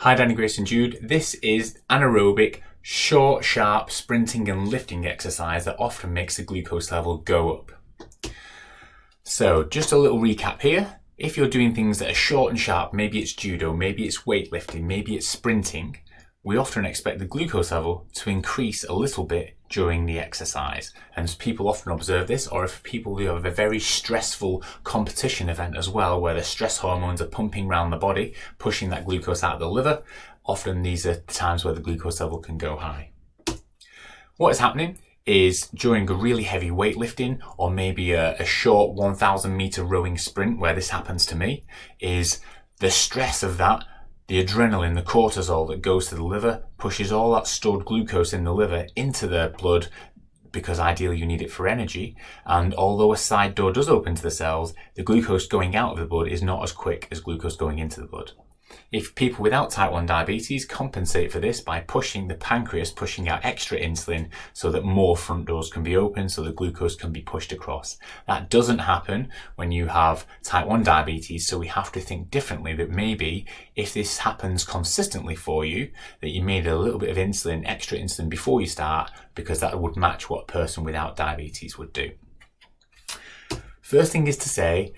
Hi Danny, Grace and Jude. This is anaerobic, short, sharp sprinting and lifting exercise that often makes the glucose level go up. So just a little recap here. If you're doing things that are short and sharp, maybe it's judo, maybe it's weightlifting, maybe it's sprinting, we often expect the glucose level to increase a little bit during the exercise. And people often observe this, or if people who have a very stressful competition event as well, where the stress hormones are pumping around the body, pushing that glucose out of the liver, often these are times where the glucose level can go high. What is happening is during a really heavy weightlifting, or maybe a short 1,000 meter rowing sprint, where this happens to me, is the stress of that, the adrenaline, the cortisol that goes to the liver, pushes all that stored glucose in the liver into the blood, because ideally you need it for energy. And although a side door does open to the cells, the glucose going out of the blood is not as quick as glucose going into the blood. If people without type 1 diabetes compensate for this by pushing the pancreas, pushing out extra insulin so that more front doors can be open, so the glucose can be pushed across. That doesn't happen when you have type 1 diabetes, so we have to think differently, that maybe if this happens consistently for you, that you made a little bit of insulin, extra insulin before you start, because that would match what a person without diabetes would do. First thing is to say,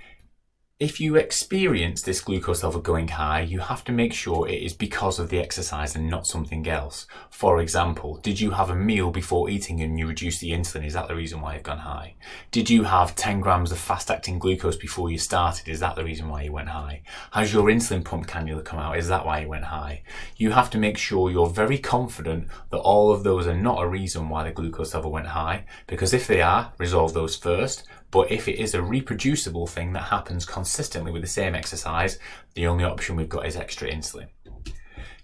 if you experience this glucose level going high, you have to make sure it is because of the exercise and not something else. For example, did you have a meal before eating and you reduced the insulin? Is that the reason why you've gone high? Did you have 10 grams of fast-acting glucose before you started? Is that the reason why you went high? Has your insulin pump cannula come out? Is that why you went high? You have to make sure you're very confident that all of those are not a reason why the glucose level went high, because if they are, resolve those first. But if it is a reproducible thing that happens consistently with the same exercise, the only option we've got is extra insulin.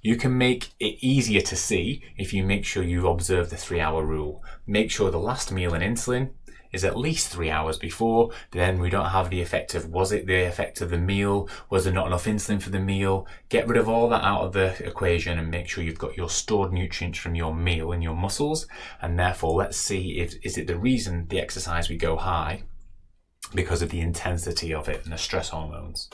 You can make it easier to see if you make sure you observe the 3-hour rule. Make sure the last meal in insulin is at least 3 hours before. Then we don't have the effect of, was it the effect of the meal? Was there not enough insulin for the meal? Get rid of all that out of the equation and make sure you've got your stored nutrients from your meal in your muscles. And therefore, let's see if is it the reason the exercise we go high because of the intensity of it and the stress hormones.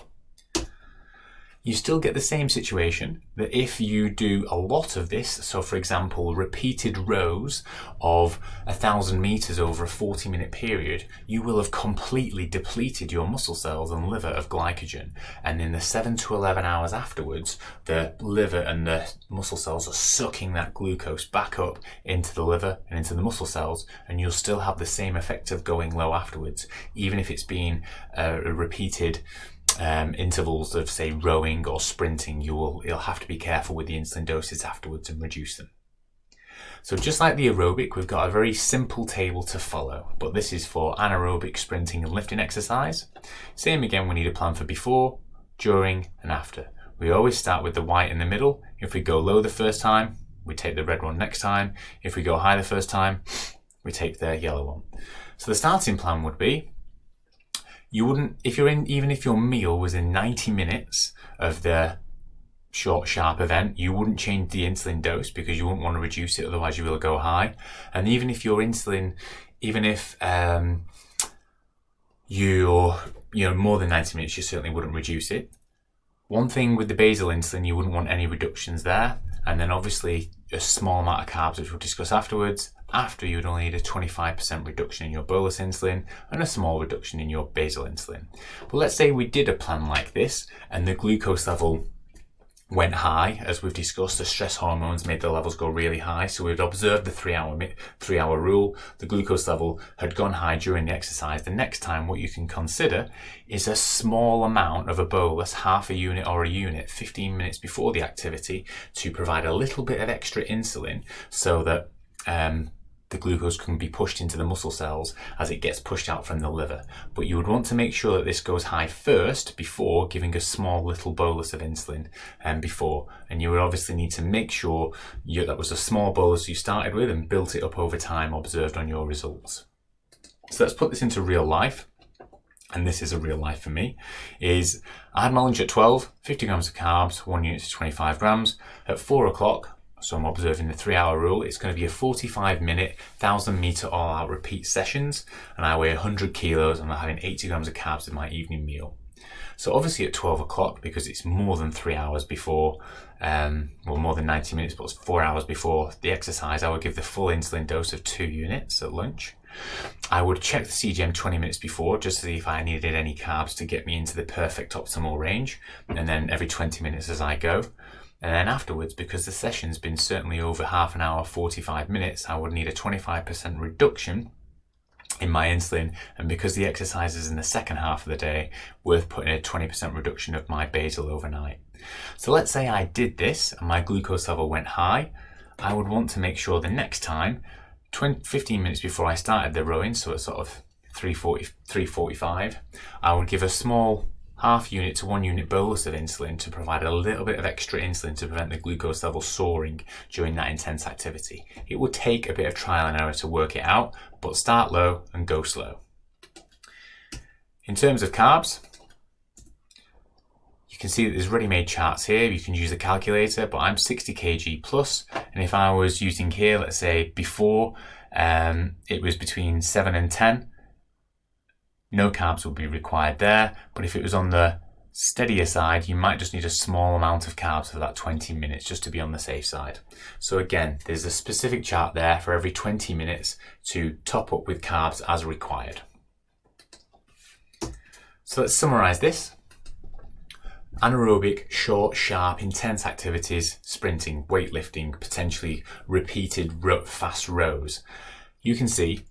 You still get the same situation that if you do a lot of this, so for example, repeated rows of 1,000 meters over a 40-minute period, you will have completely depleted your muscle cells and liver of glycogen. And in the 7 to 11 hours afterwards, the liver and the muscle cells are sucking that glucose back up into the liver and into the muscle cells, and you'll still have the same effect of going low afterwards, even if it's been a repeated intervals of, say, rowing or sprinting. You'll have to be careful with the insulin doses afterwards and reduce them. So just like the aerobic, we've got a very simple table to follow, but this is for anaerobic sprinting and lifting exercise. Same again, we need a plan for before, during and after. We always start with the white in the middle. If we go low the first time, we take the red one next time. If we go high the first time, we take the yellow one. So the starting plan would be, you wouldn't, even if your meal was in 90 minutes of the short, sharp event, you wouldn't change the insulin dose because you wouldn't want to reduce it, otherwise you will go high. And even if your insulin, even if you're more than 90 minutes, you certainly wouldn't reduce it. One thing with the basal insulin, you wouldn't want any reductions there. And then obviously a small amount of carbs, which we'll discuss afterwards. After, you would only need a 25% reduction in your bolus insulin and a small reduction in your basal insulin. But let's say we did a plan like this and the glucose level went high. As we've discussed, the stress hormones made the levels go really high. So we'd observed the 3-hour rule. The glucose level had gone high during the exercise. The next time, what you can consider is a small amount of a bolus, half a unit or a unit, 15 minutes before the activity, to provide a little bit of extra insulin so that the glucose can be pushed into the muscle cells as it gets pushed out from the liver. But you would want to make sure that this goes high first before giving a small little bolus of insulin before. And you would obviously need to make sure that was a small bolus you started with and built it up over time, observed on your results. So let's put this into real life. And this is a real life for me, is I had my lunch at 12, 50 grams of carbs, 1 unit to 25 grams. At 4 o'clock, so I'm observing the 3-hour rule, it's going to be a 45-minute, 1,000 meter all-out repeat sessions, and I weigh 100 kilos and I'm having 80 grams of carbs in my evening meal. So obviously at 12 o'clock, because it's more than 3 hours before, well, more than 90 minutes, but it's 4 hours before the exercise, I would give the full insulin dose of 2 units at lunch. I would check the CGM 20 minutes before just to see if I needed any carbs to get me into the perfect optimal range, and then every 20 minutes as I go. And then afterwards, because the session's been certainly over half an hour, 45 minutes, I would need a 25% reduction in my insulin, and because the exercise is in the second half of the day, worth putting a 20% reduction of my basal overnight. So let's say I did this and my glucose level went high. I would want to make sure the next time, 15 minutes before I started the rowing, so at sort of 3:45, I would give a small half unit to 1 unit bolus of insulin to provide a little bit of extra insulin to prevent the glucose level soaring during that intense activity. It will take a bit of trial and error to work it out, but start low and go slow. In terms of carbs, you can see that there's ready-made charts here. You can use the calculator, but I'm 60 kg plus, and if I was using here, let's say before, it was between 7 and 10, no carbs would be required there. But if it was on the steadier side, you might just need a small amount of carbs for that 20 minutes just to be on the safe side. So again, there's a specific chart there for every 20 minutes to top up with carbs as required. So let's summarize this. Anaerobic, short, sharp, intense activities, sprinting, weightlifting, potentially repeated fast rows. You can see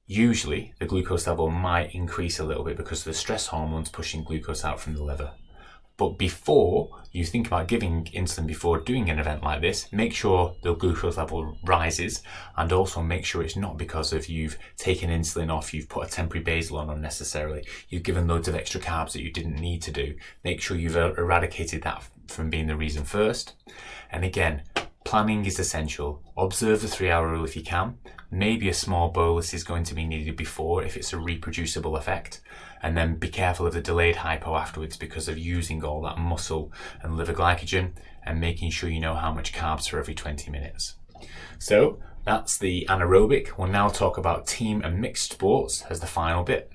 usually the glucose level might increase a little bit because of the stress hormones pushing glucose out from the liver. But before you think about giving insulin before doing an event like this, make sure the glucose level rises, and also make sure it's not because of you've taken insulin off, you've put a temporary basal on unnecessarily, you've given loads of extra carbs that you didn't need to do. Make sure you've eradicated that from being the reason first. And again, planning is essential. Observe the 3-hour rule if you can. Maybe a small bolus is going to be needed before if it's a reproducible effect. And then be careful of the delayed hypo afterwards because of using all that muscle and liver glycogen, and making sure you know how much carbs for every 20 minutes. So that's the anaerobic. We'll now talk about team and mixed sports as the final bit.